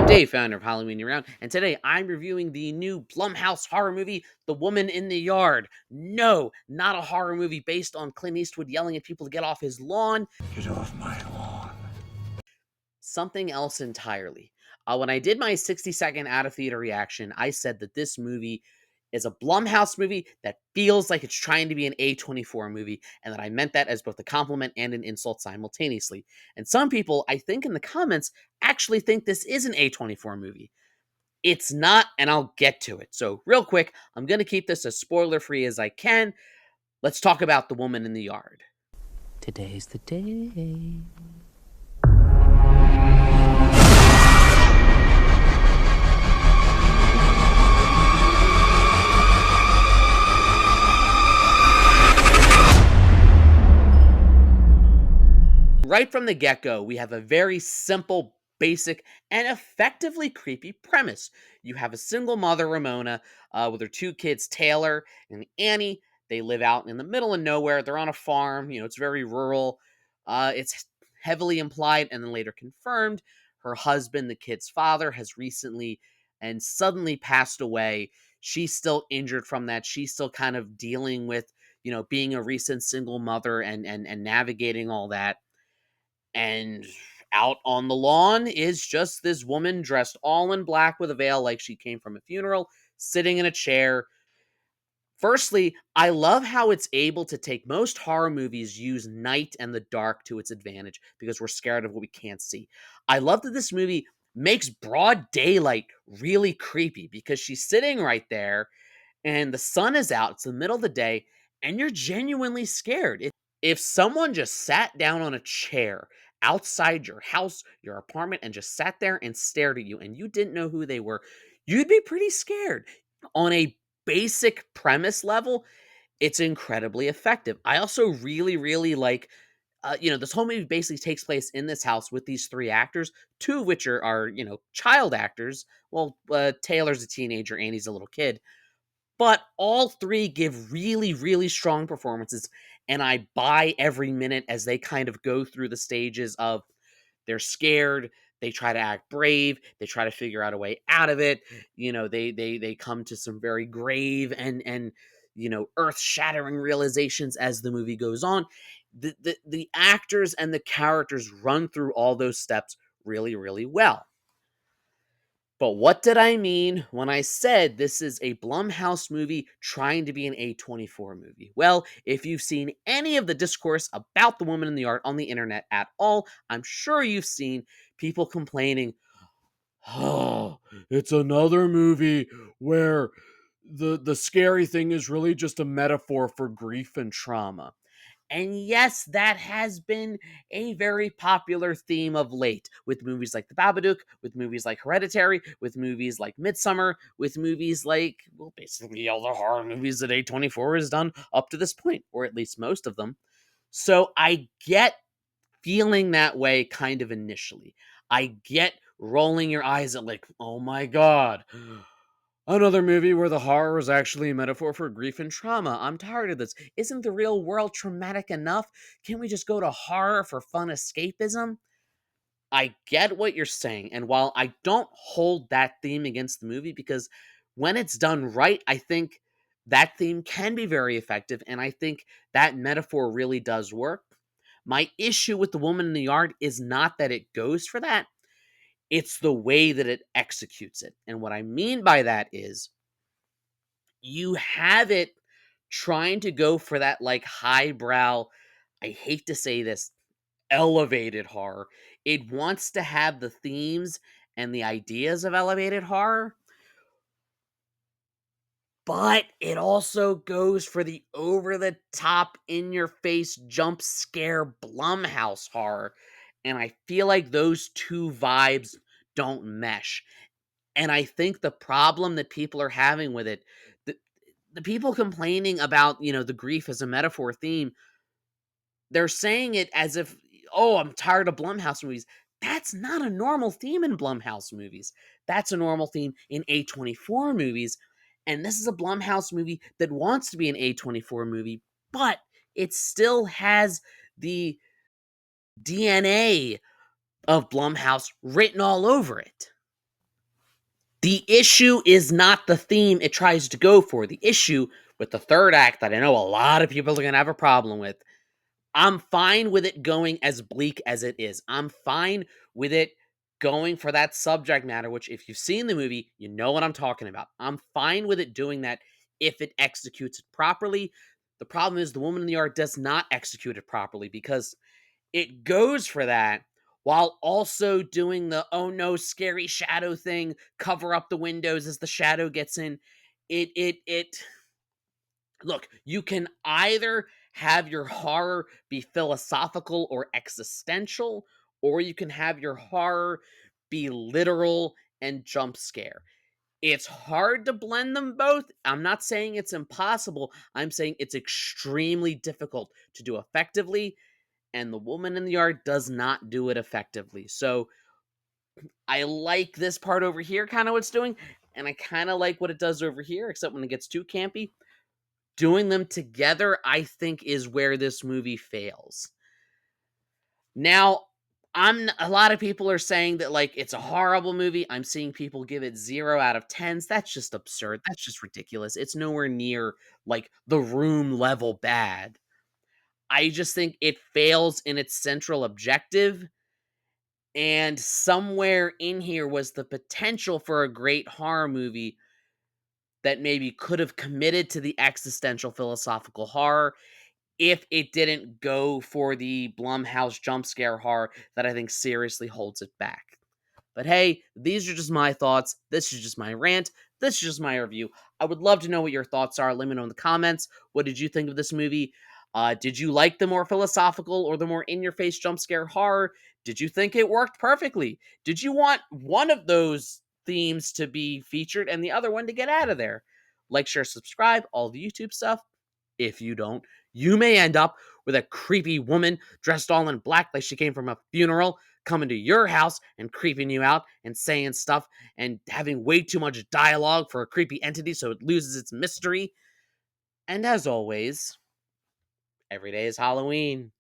Dave, founder of Halloween Year Round, and today I'm reviewing the new Blumhouse horror movie, The Woman in the Yard. No, not a horror movie based on Clint Eastwood yelling at people to get off his lawn. Get off my lawn. Something else entirely. When I did my 60-second out of theater reaction, I said that this movie is a Blumhouse movie that feels like it's trying to be an A24 movie, and that I meant that as both a compliment and an insult simultaneously. And some people, I think in the comments, actually think this is an A24 movie. It's not, and I'll get to it. So, real quick, I'm going to keep this as spoiler free as I can. Let's talk about The Woman in the Yard. Today's the day. Right from the get-go, we have a very simple, basic, and effectively creepy premise. You have a single mother, Ramona, with her two kids, Taylor and Annie. They live out in the middle of nowhere. They're on a farm. It's very rural. It's heavily implied and then later confirmed. Her husband, the kid's father, has recently and suddenly passed away. She's still injured from that. She's still kind of dealing with, being a recent single mother and navigating all that. And out on the lawn is just this woman dressed all in black with a veil like she came from a funeral, sitting in a chair. Firstly, I love how it's able to take most horror movies use night and the dark to its advantage because we're scared of what we can't see. I love that this movie makes broad daylight really creepy because she's sitting right there and the sun is out. It's the middle of the day and you're genuinely scared. If someone just sat down on a chair outside your house, your apartment, and just sat there and stared at you and you didn't know who they were, you'd be pretty scared. On a basic premise level, it's incredibly effective. I also really, really like, this whole movie basically takes place in this house with these three actors, two of which are child actors. Well, Taylor's a teenager, Annie's a little kid. But all three give really, really strong performances, and I buy every minute as they kind of go through the stages of they're scared, they try to act brave, they try to figure out a way out of it. They come to some very grave and earth-shattering realizations as the movie goes on. The actors and the characters run through all those steps really, really well. But what did I mean when I said this is a Blumhouse movie trying to be an A24 movie? Well, if you've seen any of the discourse about The Woman in the Yard on the internet at all, I'm sure you've seen people complaining, oh, it's another movie where the scary thing is really just a metaphor for grief and trauma. And yes, that has been a very popular theme of late with movies like The Babadook, with movies like Hereditary, with movies like Midsummer, with movies like, well, basically all the horror movies that A24 has done up to this point, or at least most of them. So I get feeling that way kind of initially. I get rolling your eyes at like, oh my god, another movie where the horror is actually a metaphor for grief and trauma. I'm tired of this. Isn't the real world traumatic enough? Can't we just go to horror for fun escapism? I get what you're saying. And while I don't hold that theme against the movie, because when it's done right, I think that theme can be very effective. And I think that metaphor really does work. My issue with The Woman in the Yard is not that it goes for that, it's the way that it executes it. And what I mean by that is you have it trying to go for that like highbrow, I hate to say this, elevated horror. It wants to have the themes and the ideas of elevated horror, but it also goes for the over the top, in your face, jump scare Blumhouse horror. And I feel like those two vibes don't mesh. And I think the problem that people are having with it, the, the people complaining about, the grief as a metaphor theme, they're saying it as if, oh, I'm tired of Blumhouse movies. That's not a normal theme in Blumhouse movies. That's a normal theme in A24 movies. And this is a Blumhouse movie that wants to be an A24 movie, but it still has the DNA of Blumhouse written all over it. The issue is not the theme it tries to go for. The issue with the third act that I know a lot of people are going to have a problem with, I'm fine with it going as bleak as it is. I'm fine with it going for that subject matter, which, if you've seen the movie, you know what I'm talking about. I'm fine with it doing that if it executes it properly. The problem is the woman in the art does not execute it properly because it goes for that while also doing the oh no scary shadow thing, cover up the windows as the shadow gets in. It look, you can either have your horror be philosophical or existential, or you can have your horror be literal and jump scare. It's hard to blend them both. I'm not saying it's impossible. I'm saying it's extremely difficult to do effectively, and the woman in the yard does not do it effectively. So I like this part over here, kind of what it's doing, and I kind of like what it does over here, except when it gets too campy. Doing them together, I think, is where this movie fails. Now, a lot of people are saying that like it's a horrible movie. I'm seeing people give it 0 out of 10s. That's just absurd. That's just ridiculous. It's nowhere near like The Room level bad. I just think it fails in its central objective, and somewhere in here was the potential for a great horror movie that maybe could have committed to the existential philosophical horror if it didn't go for the Blumhouse jump scare horror that I think seriously holds it back. But hey, these are just my thoughts. This is just my rant. This is just my review. I would love to know what your thoughts are. Let me know in the comments. What did you think of this movie? Did you like the more philosophical or the more in your face jump scare horror? Did you think it worked perfectly? Did you want one of those themes to be featured and the other one to get out of there? Like, share, subscribe, all the YouTube stuff. If you don't, you may end up with a creepy woman dressed all in black like she came from a funeral coming to your house and creeping you out and saying stuff and having way too much dialogue for a creepy entity so it loses its mystery. And as always, every day is Halloween.